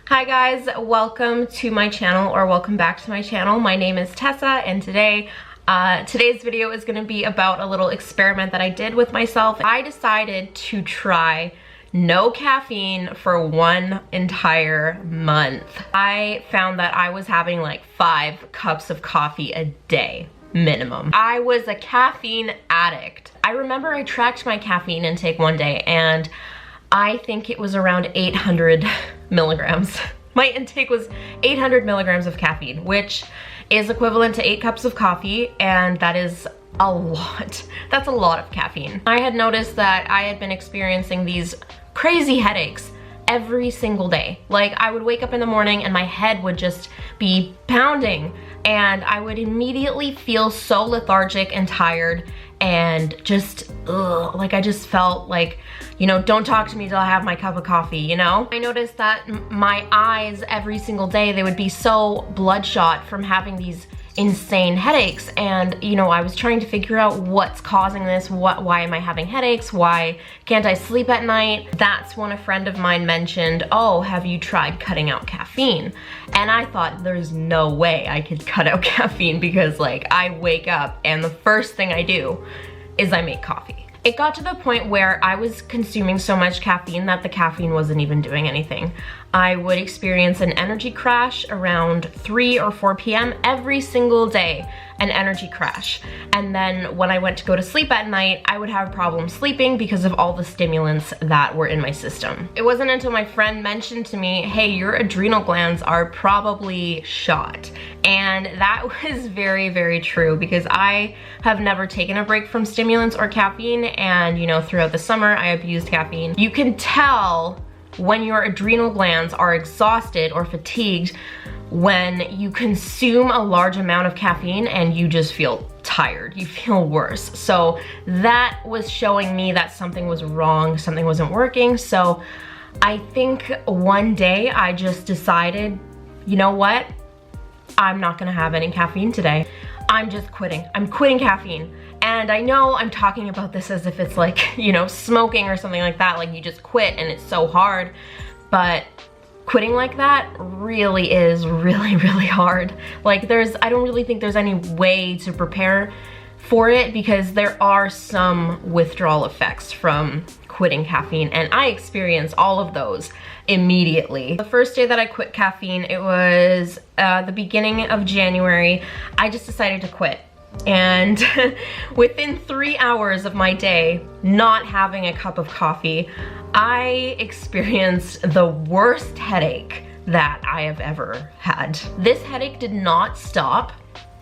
Hi guys, welcome to my channel, or welcome back to my channel. My name is Tessa, and today's video is going to be about a little experiment that I did with myself. I decided to try no caffeine for 1 entire month. I found that I was having like 5 cups of coffee a day minimum. I was a caffeine addict. I remember I tracked my caffeine intake one day and I think it was around 800 milligrams. My intake was 800 milligrams of caffeine, which is equivalent to 8 cups of coffee, and that is a lot. That's a lot of caffeine. I had noticed that I had been experiencing these crazy headaches every single day. Like, I would wake up in the morning and my head would just be pounding, and I would immediately feel so lethargic and tired and just, like I just felt like, you know, don't talk to me till I have my cup of coffee, you know? I noticed that my eyes every single day, they would be so bloodshot from having these insane headaches, and you know, I was trying to figure out what's causing this. Why am I having headaches? Why can't I sleep at night? That's when a friend of mine mentioned, oh, have you tried cutting out caffeine? And I thought, there's no way I could cut out caffeine, because like, I wake up and the first thing I do is I make coffee. It got to the point where I was consuming so much caffeine that the caffeine wasn't even doing anything. I would experience an energy crash around 3 or 4 p.m. every single day, an energy crash. And then when I went to go to sleep at night, I would have problems sleeping because of all the stimulants that were in my system. It wasn't until my friend mentioned to me, hey, your adrenal glands are probably shot. And that was very, very true, because I have never taken a break from stimulants or caffeine, and you know, throughout the summer I abused caffeine. You can tell when your adrenal glands are exhausted or fatigued when you consume a large amount of caffeine and you just feel tired, you feel worse. So that was showing me that something was wrong, something wasn't working. So I think one day I just decided, you know what? I'm not gonna have any caffeine today. I'm just quitting. I'm quitting caffeine. And I know I'm talking about this as if it's like, you know, smoking or something like that, like you just quit and it's so hard, but quitting like that really is really hard. Like I don't really think there's any way to prepare for it, because there are some withdrawal effects from quitting caffeine, and I experienced all of those immediately. The first day that I quit caffeine, it was the beginning of January. I just decided to quit. And within 3 hours of my day not having a cup of coffee, I experienced the worst headache that I have ever had. This headache did not stop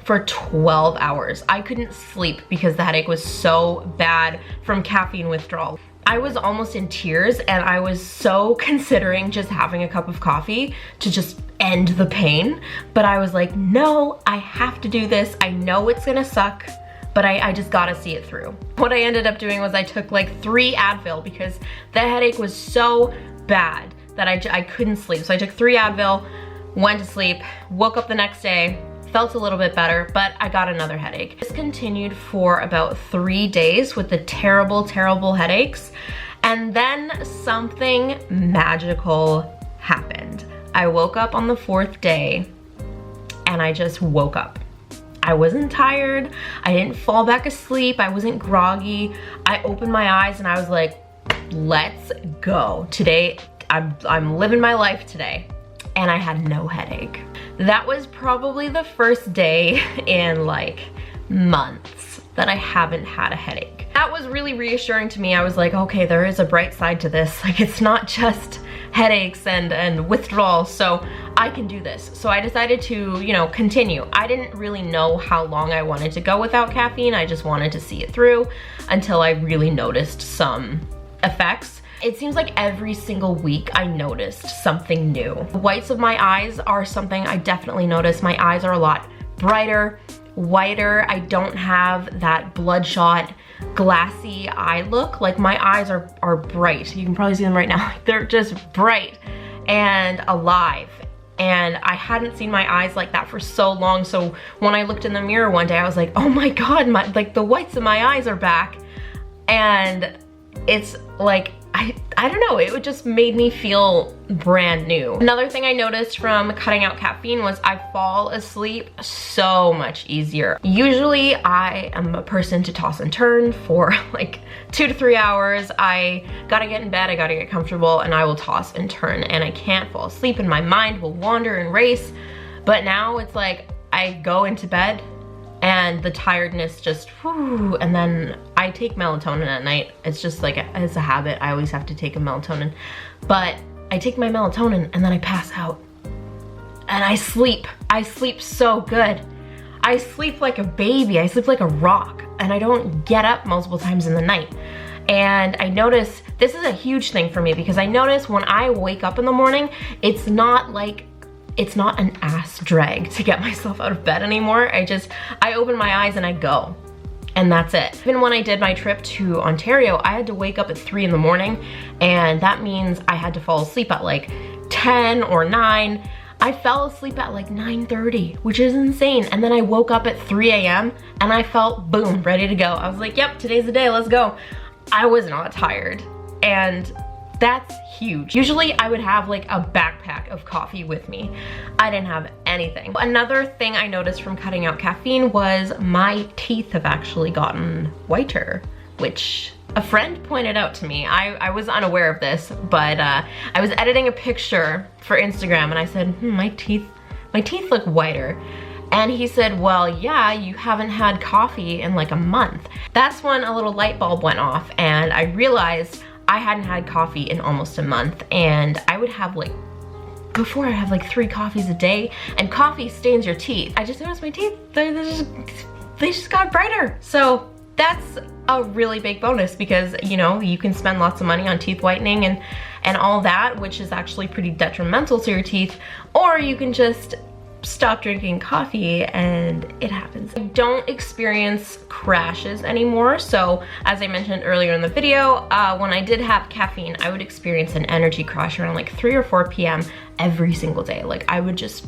for 12 hours. I couldn't sleep because the headache was so bad from caffeine withdrawal. I was almost in tears, and I was so considering just having a cup of coffee to just end the pain. But I was like, no, I have to do this. I know it's gonna suck, but I just gotta see it through. What I ended up doing was I took like 3 Advil, because the headache was so bad that I couldn't sleep. So I took 3 Advil, went to sleep, woke up the next day, felt a little bit better, but I got another headache. This continued for about 3 days with the terrible headaches. And then something magical happened. I woke up on the 4th day and I just woke up. I wasn't tired. I didn't fall back asleep. I wasn't groggy. I opened my eyes and I was like, let's go. Today, I'm living my life today. And I had no headache. That was probably the first day in like months that I haven't had a headache. That was really reassuring to me. I was like, okay, there is a bright side to this. Like, it's not just headaches and withdrawal, so I can do this. So I decided to, you know, continue. I didn't really know how long I wanted to go without caffeine. I just wanted to see it through until I really noticed some effects. It seems like every single week I noticed something new. The whites of my eyes are something I definitely noticed. My eyes are a lot brighter, whiter. I don't have that bloodshot, glassy eye look. Like, my eyes are bright. You can probably see them right now. They're just bright and alive. And I hadn't seen my eyes like that for so long. So when I looked in the mirror one day, I was like, oh my God, like the whites of my eyes are back. And it's like, I don't know, it just made me feel brand new. Another thing I noticed from cutting out caffeine was I fall asleep so much easier. Usually I am a person to toss and turn for like 2 to 3 hours. I gotta get in bed, I gotta get comfortable, and I will toss and turn, and I can't fall asleep and my mind will wander and race. But now it's like I go into bed and the tiredness just, whew, and then I take melatonin at night. It's just like, it's a habit. I always have to take a melatonin. But I take my melatonin and then I pass out. And I sleep. I sleep so good. I sleep like a baby. I sleep like a rock. And I don't get up multiple times in the night. And I notice, this is a huge thing for me, because I notice when I wake up in the morning, it's not an ass drag to get myself out of bed anymore. I open my eyes and I go, and that's it. Even when I did my trip to Ontario, I had to wake up at 3 in the morning, and that means I had to fall asleep at like 10 or 9. I fell asleep at like 9:30, which is insane. And then I woke up at 3 a.m. and I felt, boom, ready to go. I was like, yep, today's the day, let's go. I was not tired, and that's huge. Usually I would have like a backpack of coffee with me. I didn't have anything. Another thing I noticed from cutting out caffeine was my teeth have actually gotten whiter, which a friend pointed out to me. I was unaware of this, but I was editing a picture for Instagram and I said, my teeth look whiter. And he said, well, yeah, you haven't had coffee in like a month. That's when a little light bulb went off and I realized I hadn't had coffee in almost a month, and I would have like, before I'd have like 3 coffees a day, and coffee stains your teeth. I just noticed my teeth, they just got brighter. So that's a really big bonus, because you know, you can spend lots of money on teeth whitening and all that, which is actually pretty detrimental to your teeth, or you can just stop drinking coffee and it happens. I don't experience crashes anymore. So as I mentioned earlier in the video, when I did have caffeine, I would experience an energy crash around like 3 or 4 p.m. every single day. Like I would just,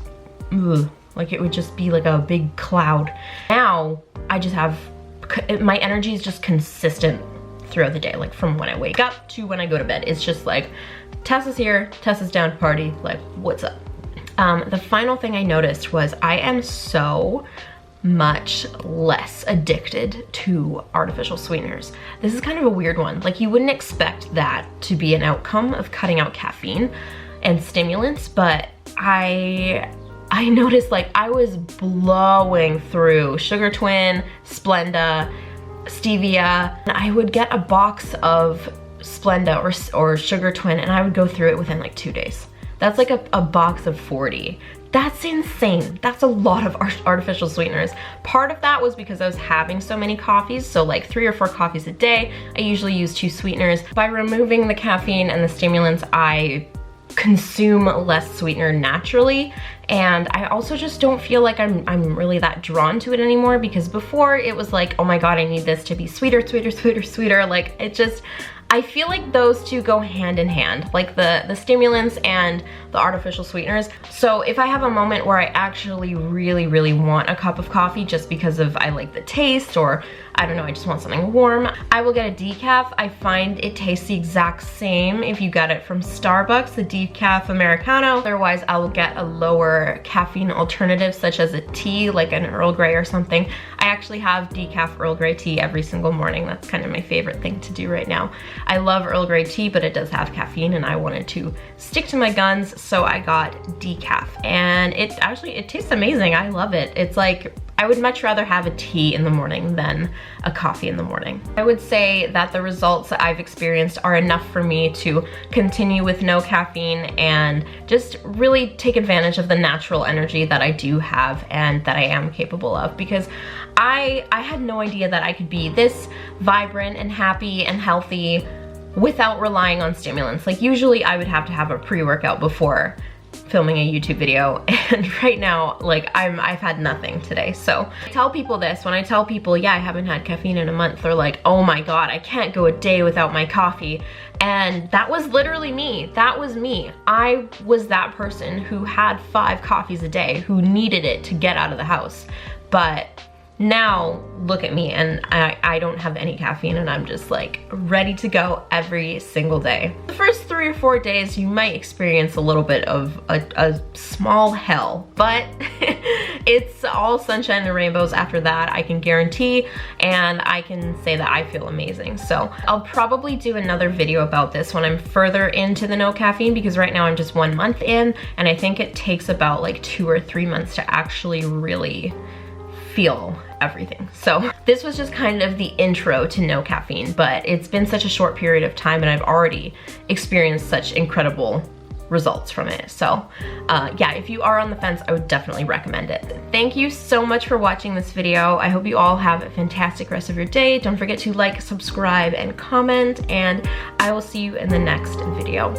like it would just be like a big cloud. Now I just have, my energy is just consistent throughout the day. Like from when I wake up to when I go to bed, it's just like, Tessa's here, Tessa's down to party, like what's up? The final thing I noticed was I am so much less addicted to artificial sweeteners. This is kind of a weird one. Like you wouldn't expect that to be an outcome of cutting out caffeine and stimulants, but I noticed like I was blowing through Sugar Twin, Splenda, Stevia, and I would get a box of Splenda or Sugar Twin and I would go through it within like 2 days. That's like a box of 40. That's insane. That's a lot of artificial sweeteners. Part of that was because I was having so many coffees, so like 3 or 4 coffees a day. I usually use 2 sweeteners. By removing the caffeine and the stimulants, I consume less sweetener naturally, and I also just don't feel like I'm really that drawn to it anymore, because before it was like, oh my god, I need this to be sweeter, sweeter, sweeter, sweeter. Like it just, I feel like those two go hand in hand, like the stimulants and the artificial sweeteners. So if I have a moment where I actually really, really want a cup of coffee just because of I like the taste, or I don't know, I just want something warm, I will get a decaf. I find it tastes the exact same if you get it from Starbucks, the decaf Americano. Otherwise, I will get a lower caffeine alternative such as a tea, like an Earl Grey or something. I actually have decaf Earl Grey tea every single morning. That's kind of my favorite thing to do right now. I love Earl Grey tea, but it does have caffeine and I wanted to stick to my guns, so I got decaf. And it tastes amazing. I love it. It's like, I would much rather have a tea in the morning than a coffee in the morning. I would say that the results that I've experienced are enough for me to continue with no caffeine and just really take advantage of the natural energy that I do have and that I am capable of, because I had no idea that I could be this vibrant and happy and healthy without relying on stimulants. Like usually I would have to have a pre-workout before filming a YouTube video, and right now, like I've had nothing today. So I tell people this, when I tell people, yeah, I haven't had caffeine in a month, they're like, oh my god, I can't go a day without my coffee. And that was literally me. That was me. I was that person who had 5 coffees a day, who needed it to get out of the house. But Now look at me, and I don't have any caffeine, and I'm just like ready to go every single day. The first 3 or 4 days you might experience a little bit of a small hell, but it's all sunshine and rainbows after that, I can guarantee, and I can say that I feel amazing. So I'll probably do another video about this when I'm further into the no caffeine, because right now I'm just 1 month in, and I think it takes about like 2 or 3 months to actually really feel everything. So this was just kind of the intro to no caffeine, but it's been such a short period of time and I've already experienced such incredible results from it. So yeah, if you are on the fence, I would definitely recommend it. Thank you so much for watching this video. I hope you all have a fantastic rest of your day. Don't forget to like, subscribe, and comment, and I will see you in the next video.